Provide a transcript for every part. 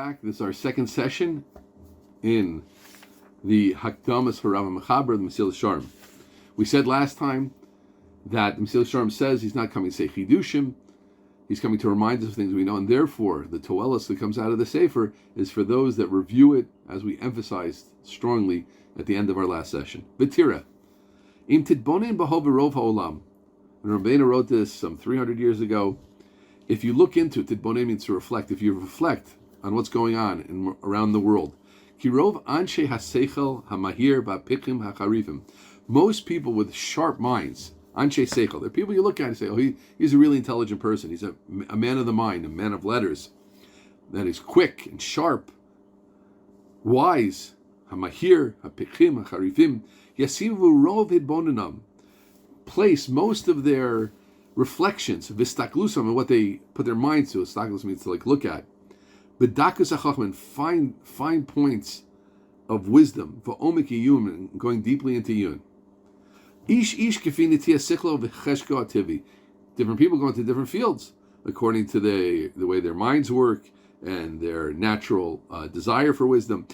back. This is our second session in the Hakdamas for Rav Mechaber, the Mesilas Yesharim. We said last time that the Mesilas Yesharim says he's not coming to say Chidushim, he's coming to remind us of things we know, and therefore the Toelis that comes out of the Sefer is for those that review it, as we emphasized strongly at the end of our last session. V'tira, im tidbonin b'ho v'rov ha'olam. And Rabbeinu wrote this some 300 years ago. If you look into it, tidbonin means to reflect. If you reflect on what's going on around the world, kirov anshe haseichel hamahir ba'pichim hacharifim. Most people with sharp minds, anshe seichel, they're people you look at and say, oh, he's a really intelligent person. He's a man of the mind, a man of letters, that is quick and sharp, wise. Hamahir, hapichim, hacharifim, yasivu rov hidbonanam. Place most of their reflections, vistaklusam, and what they put their minds to. Vistaklus means to look at. B'dakus hachachman, find points of wisdom for omek yiyum, going deeply into yun. Ish kefin nitiyah sichlo v'cheshko ativi. Different people go into different fields according to the way their minds work and their natural desire for wisdom.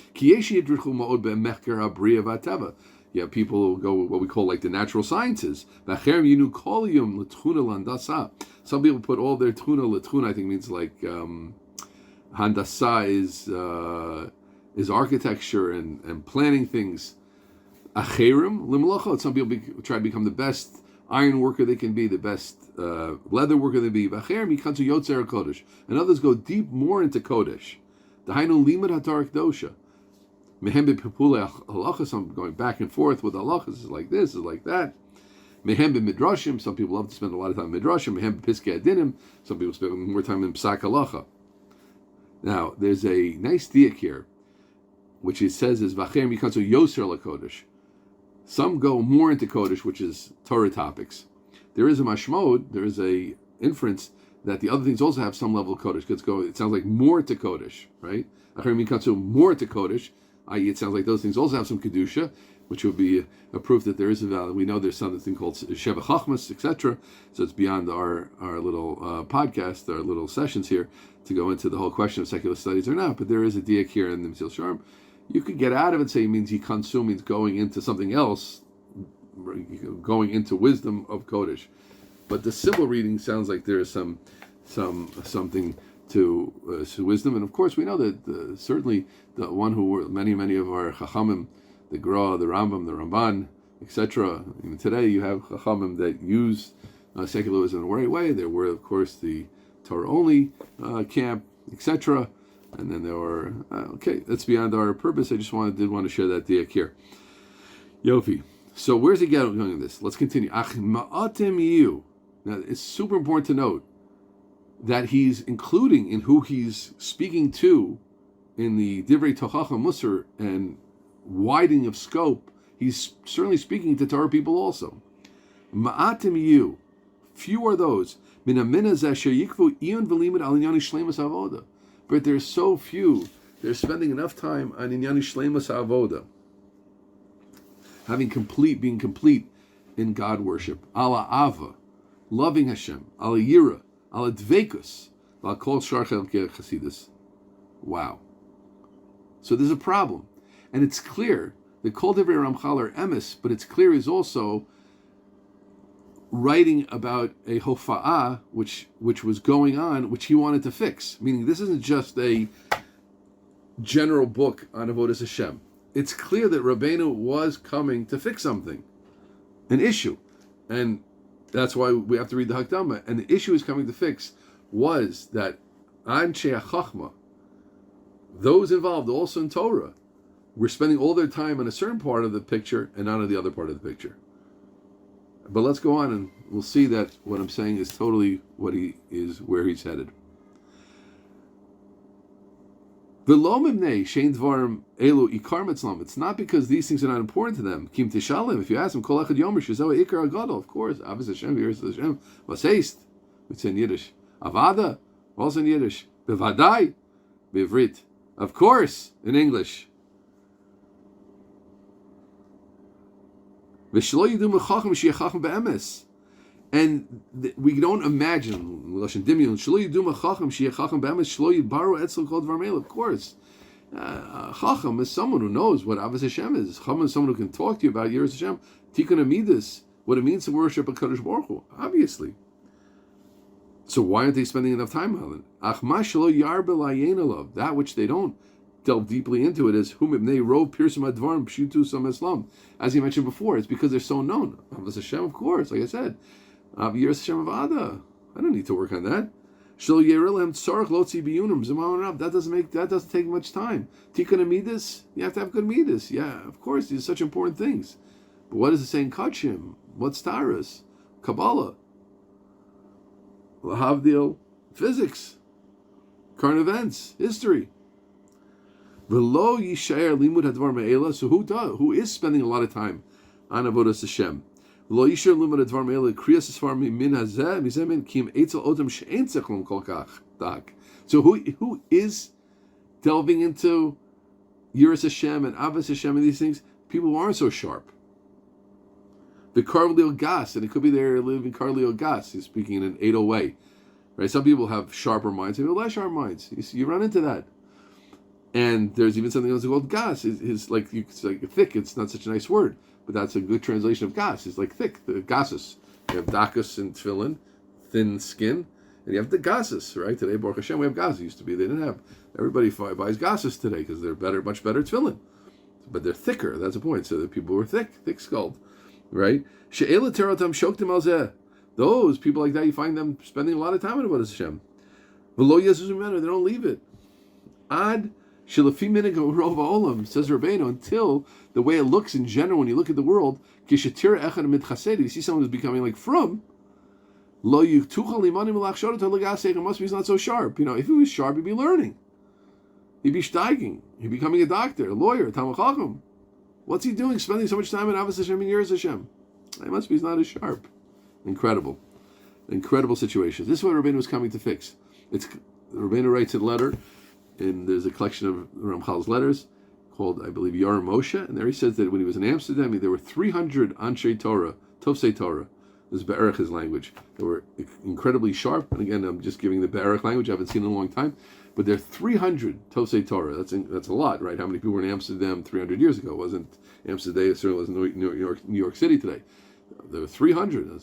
Yeah, people who go what we call like the natural sciences. Some people put all their tchuna, I think means like handasa is architecture and planning things. Some people try to become the best iron worker they can be, the best leather worker they be. And others go deep more into Kodesh. Some going back and forth with halachas, is like this, is like that. Some people love to spend a lot of time in midrashim. Some people spend more time in psak halacha. Now, there's a nice diak here, which it says is v'acher mikanzu yoser lakodesh. Some go more into Kodesh, which is Torah topics. There is a mashmod, there is a inference that the other things also have some level of Kodesh. It sounds like more to Kodesh, right? More to Kodesh, i.e. it sounds like those things also have some Kedusha, which would be a proof that there is a value. We know there's something called Sheva Chachmas, etc. So it's beyond our little podcast, our little sessions here, to go into the whole question of secular studies or not. But there is a diak here in the Mesilas Yesharim. You could get out of it, say it means yikansu means going into something else, going into wisdom of Kodesh. But the simple reading sounds like there is something to wisdom. And of course, we know that certainly the one who were many of our chachamim, the Gra, the Rambam, the Ramban, etc. Even today, you have chachamim that use secularism in the right way. There were, of course, the Torah only camp, etc. And then there were, that's beyond our purpose. I just did want to share that diak here. Yofi. So where's he going with this? Let's continue. Now, it's super important to note that he's including in who he's speaking to in the Divrei Tochacha Musar and widening of scope. He's certainly speaking to Torah people also. Ma'atim yu. Few are those. But there's so few. They're spending enough time on Inyani Shleimus Avoda, being complete in God worship. Ala Ava, loving Hashem. Ala Yira, Ala Dvekus, Ala Kol Sharchel Chasidus. Wow. So there's a problem, and it's clear. The Kol Divrei Ramchal are emes, but it's clear he's also writing about a hofa'ah which was going on, which he wanted to fix. Meaning, this isn't just a general book on Avodas Hashem. It's clear that Rabbeinu was coming to fix something, an issue, and that's why we have to read the Hakdama. And the issue he's coming to fix was that Anshe HaChachma, those involved also in Torah, were spending all their time on a certain part of the picture and not on the other part of the picture. But let's go on, and we'll see that what I'm saying is totally where he's headed. It's not because these things are not important to them. Kim tishalim, if you ask them, Kol echad yomer shezo ikar agadol. Of course, Avos Hashem, Yerushalaim Hashem. Was heißt? It's in Yiddish. Avada, also in Yiddish. Bevadai, bevrit. Of course, in English. And we don't imagine. Of course. Chacham is someone who knows what Avos Hashem is. Chacham is someone who can talk to you about Yerush Hashem, Tikkun Amidus, what it means to worship a Kadosh Baruch Hu, obviously. So why aren't they spending enough time on it? That which they don't delve deeply into it is as you mentioned before, it's because they're so known. Avos Hashem, of course, like I said. Yerush Hashem of Ada. I don't need to work on that. That doesn't take much time. Tikkun Amidus, you have to have good midas. Yeah, of course, these are such important things. But what is it saying? Kachim. What's Taurus? Kabbalah. Lahavdil. Physics. Current events. History. V'lo yishayer limud hadvar me'ela. So who is spending a lot of time on avodas Hashem? Lo yishayer limud hadvar me'ela kriyas esfar min hazeh mizemin kim eitzel odem she'en tzechlom kol kach dak. So who is delving into Yerush Hashem and Avos Hashem and these things? People who aren't so sharp. The Karlil Gas, and it could be they're living Karlil Gas. He's speaking in an 808 way, right? Some people have sharper minds, some people less sharp minds. You run into that, and there's even something else called Gas. It's like thick. It's not such a nice word, but that's a good translation of Gas. It's like thick. The Gasus. You have Dakas and Tefillin, thin skin, and you have the Gasus. Right today, Baruch Hashem, we have Gas. It used to be they didn't have. Everybody buys Gasus today because they're better, much better Tefillin, but they're thicker. That's the point. So the people were thick-skulled. Right? Those people like that, you find them spending a lot of time on Avodas Hashem. They don't leave it. Ad says Rabbeinu, until the way it looks in general when you look at the world, you see someone who's becoming like from. It must be he's not so sharp. If he was sharp, he'd be learning. He'd be steiging. He'd be becoming a doctor, a lawyer, a Talmid Chacham. What's he doing, spending so much time in Avos Hashem and Yerush Hashem? It must be he's not as sharp. Incredible situation. This is what Rabbeinu was coming to fix. Rabbeinu writes a letter, and there's a collection of Ramchal's letters called, I believe, Yar Moshe, and there he says that when he was in Amsterdam, there were 300 Anshe Torah, Tofsei Torah. This is Be'erich, his language. They were incredibly sharp, and again, I'm just giving the Be'erich language. I haven't seen it in a long time. But there are 300 Tofsei Torah. That's a lot, right? How many people were in Amsterdam 300 years ago? It wasn't Amsterdam, it certainly wasn't New York City today. There were 300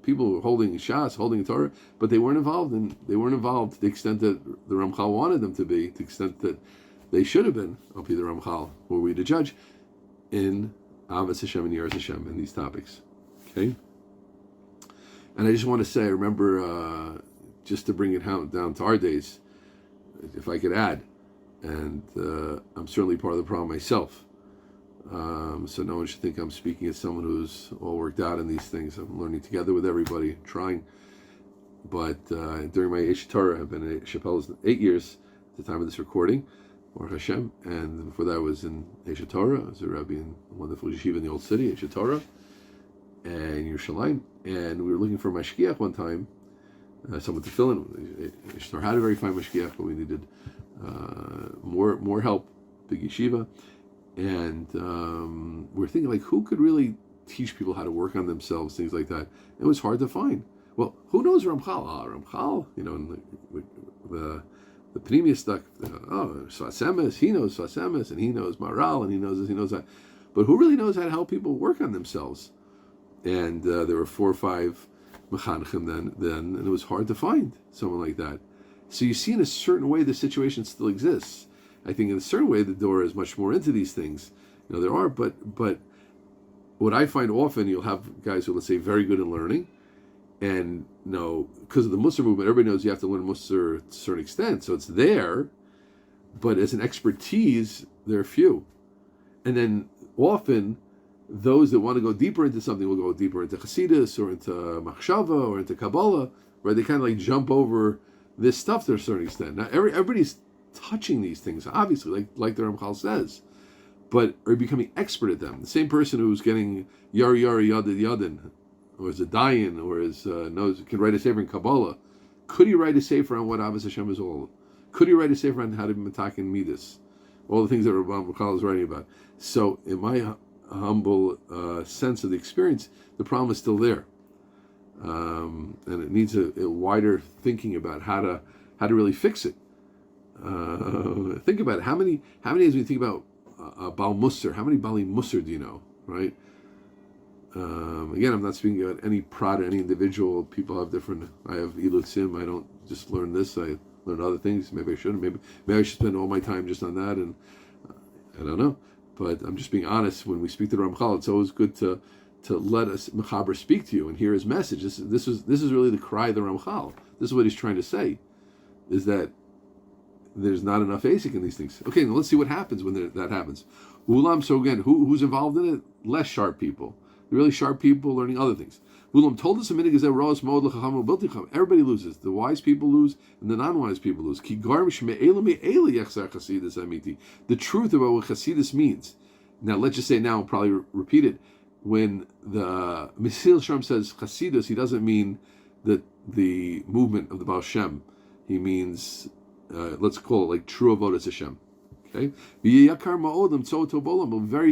people who were holding Shas, holding Torah, but they weren't involved to the extent that the Ramchal wanted them to be, to the extent that they should have been. I'll be the Ramchal, who are we to judge, in Avos Hashem and Yerush Hashem and these topics. Okay? And I just want to say, I remember, just to bring it down to our days, if I could add, and I'm certainly part of the problem myself, so no one should think I'm speaking as someone who's all worked out in these things. I'm learning together with everybody, trying. But during my Eish Torah, I've been at Shapell 8 years at the time of this recording, Baruch Hashem, and before that I was in Eish Torah. I was a rabbi in a wonderful yeshiva in the old city, Eish Torah, and Yerushalaim, and we were looking for a mashgiach one time, someone to fill in. Eish Torah had a very fine mashgiach, but we needed more help, big yeshiva. And we were thinking, like, who could really teach people how to work on themselves, things like that. It was hard to find. Well, who knows Ramchal? Ramchal, in the Pneumius stuff. Svasemis, he knows Svasemis, and he knows Maral, and he knows this, he knows that. But who really knows how to help people work on themselves? And there were 4 or 5 mechanchim then, and it was hard to find someone like that. So you see, in a certain way, the situation still exists. I think in a certain way, the door is much more into these things. There are, but what I find often, you'll have guys who, let's say, very good in learning, and because of the Musar movement, everybody knows you have to learn Musar to a certain extent, so it's there, but as an expertise, there are few. And then often, those that want to go deeper into something will go deeper into Chassidus, or into Machshava, or into Kabbalah, where they kind of like jump over this stuff to a certain extent. Now, everybody's touching these things, obviously, like the Ramchal says, but are becoming expert at them. The same person who's getting Yari Yadid Yadin, or is a Dayan, or can write a sefer in Kabbalah, could he write a sefer on what Avos Hashem is all? Could he write a sefer on how to be Matakin Midas? All the things that Ramchal is writing about. So, in my humble sense of the experience, the problem is still there. and it needs a wider thinking about how to really fix it. Think about it. How many as we think about Baal Musar, how many Bali Musar do you know, right? Again, I'm not speaking about any prod or any individual. People have different. I have elucidate. I don't just learn this. I learn other things. Maybe I shouldn't. Maybe I should spend all my time just on that. And I don't know. But I'm just being honest. When we speak to the Ramchal, it's always good to let us Mechaber speak to you and hear his message. This is really the cry of the Ramchal. This is what he's trying to say, is that there's not enough ASIC in these things. Okay, now let's see what happens when that happens. Ulam. So again, who's involved in it? Less sharp people. The really sharp people learning other things. Ulam told us a minute ago. Everybody loses. The wise people lose, and the non-wise people lose. The truth about what Chassidus means. Now, let's just say now, I'll probably repeat it. When the Mesilas Yesharim says Chassidus, he doesn't mean the movement of the Baal Shem. He means, let's call it like true avodas Hashem. Okay, very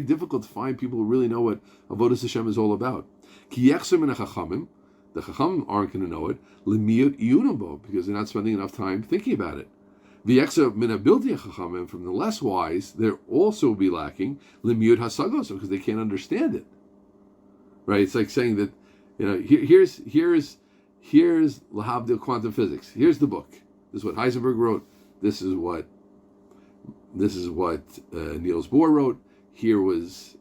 difficult to find people who really know what avodas Hashem is all about. The Chachamim aren't going to know it, because they're not spending enough time thinking about it. From the less wise, they'll also be lacking because they can't understand it. Right? It's like saying that, here's Lahavdil quantum physics. Here's the book. This is what Heisenberg wrote. This is what Niels Bohr wrote. Here was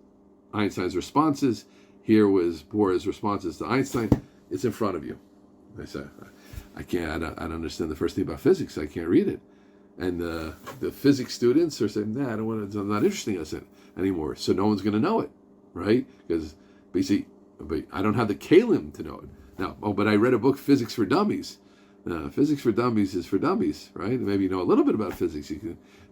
Einstein's responses. Here was Bohr's responses to Einstein. It's in front of you. I said, I don't understand the first thing about physics. I can't read it. And the physics students are saying, nah, it's not interesting us anymore. So no one's going to know it, right? Because basically, but I don't have the kalim to know it. Now, but I read a book, Physics for Dummies. Physics for Dummies is for dummies, right? Maybe you know a little bit about physics,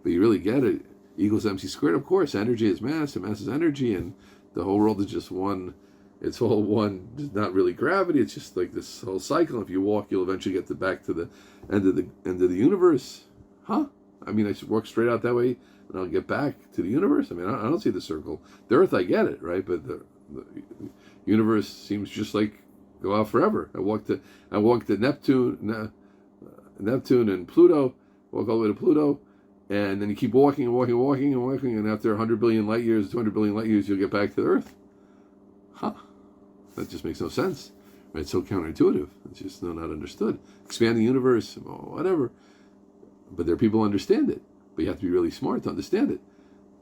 but you really get it. E equals mc squared, of course. Energy is mass, and mass is energy, and the whole world is just one. It's all one. It's not really gravity. It's just like this whole cycle. If you walk, you'll eventually get back to the end of the universe. Huh? I mean, I should walk straight out that way, and I'll get back to the universe. I mean, I don't see the circle. The Earth, I get it, right? But the universe seems just like go out forever. I walked to Neptune and Pluto. Walk all the way to Pluto, and then you keep walking, and after 100 billion light years, 200 billion light years, you'll get back to the Earth. Huh? That just makes no sense. Right? It's so counterintuitive. It's just not understood. Expand the universe, whatever. But there are people who understand it. But you have to be really smart to understand it.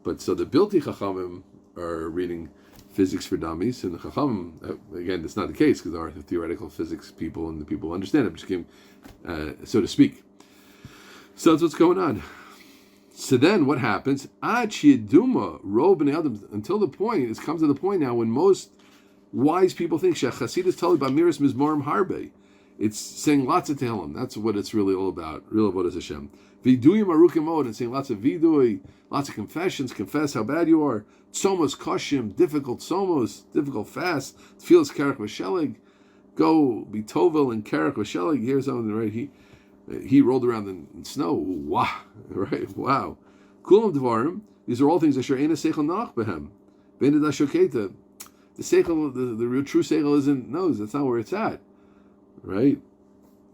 But so the Bilti Chachamim are reading Physics for Dummies, and the Chachamim, again, that's not the case because there are theoretical physics people and the people who understand it, just came, so to speak. So that's what's going on. So then what happens? Until the point, it's come to the point now when most wise people think Chasidus Tali Bamiris Mizmorim Harbe. It's saying lots of Tehillim. That's what it's really all about. Real avodas Hashem. Viduyim arukim od, and saying lots of vidui, lots of confessions. Confess how bad you are. Tzomos koshim, difficult somos, difficult fast. Tfilas kerach v'shelig. Go be tovel and kerach v'shelig. Here's something right. He rolled around in snow. Wow, right? Wow. Kulam dvarim. These are all things asher eina seichel nach behem. Ve'ena dashoketa. The seichel, the real true seichel knows. That's not where it's at. Right?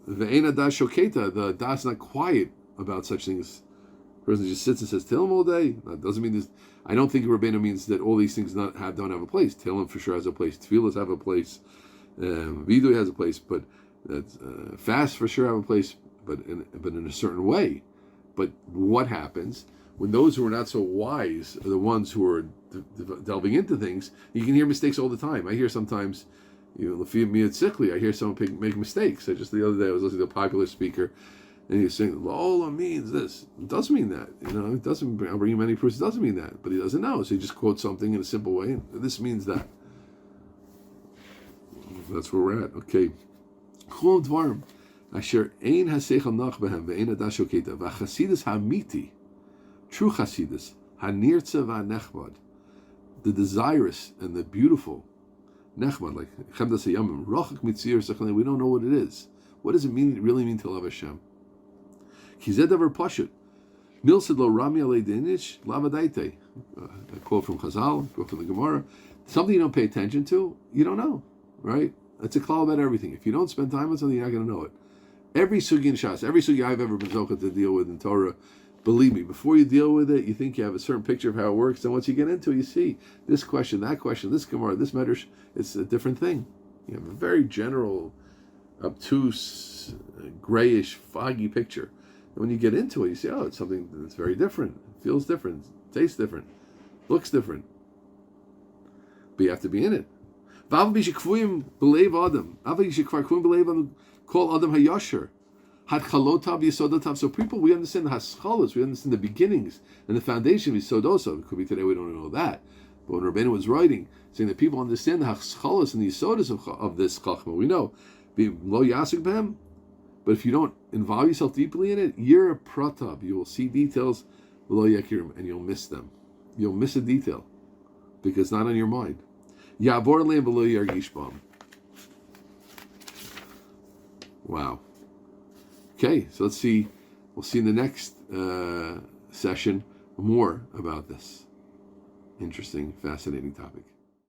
Ve'ena das shoketa, the das not quiet about such things. The person just sits and says Tehillim all day. That doesn't mean this. I don't think Rabbeinu means that all these things don't have a place. Tehillim for sure has a place. Tefillas have a place. Vidui has a place, but fast for sure have a place, but in a certain way. But what happens when those who are not so wise are the ones who are delving into things? You can hear mistakes all the time. I hear sometimes. I hear someone make mistakes. Just the other day I was listening to a popular speaker, and he was saying, "Lola means this." It doesn't mean that. It doesn't. I'll bring you many proofs. It doesn't mean that, but he doesn't know. So he just quotes something in a simple way. And this means that. That's where we're at. Okay. Chol dvarim asher ein haseichel nach behem ve'ein adas shoketa v'chasidus hamiti, true chasidus hanirtza v'nechbad, the desirous and the beautiful. Nechmad, like Chemdas Hayamim, Rochak Mitzir Sechane, we don't know what it is. What does it really mean to love Hashem? Kized Davar Pashut. Milsid Lo Rami Alei Dinish Lavadaite. A quote from Chazal, a quote from the Gemara. Something you don't pay attention to, you don't know, right? It's a call about everything. If you don't spend time on something, you're not going to know it. Every sugi in Shas, every sugi I've ever been zochah to deal with in Torah, believe me, before you deal with it, you think you have a certain picture of how it works. And once you get into it, you see this question, this Gemara, this Medrash, it's a different thing. You have a very general, obtuse, grayish, foggy picture. And when you get into it, you see, it's something that's very different. It feels different, tastes different, looks different. But you have to be in it. So people, we understand the haschalos, we understand the beginnings and the foundation of Yisodoso. It could be today we don't know that. But when Rabbeinu was writing, saying that people understand the haschalos and the Yisodos of this chachma, we know. But if you don't involve yourself deeply in it, you're a pratab. You will see details, and you'll miss them. You'll miss a detail because it's not on your mind. Wow. Okay, so let's see. We'll see in the next session more about this interesting, fascinating topic.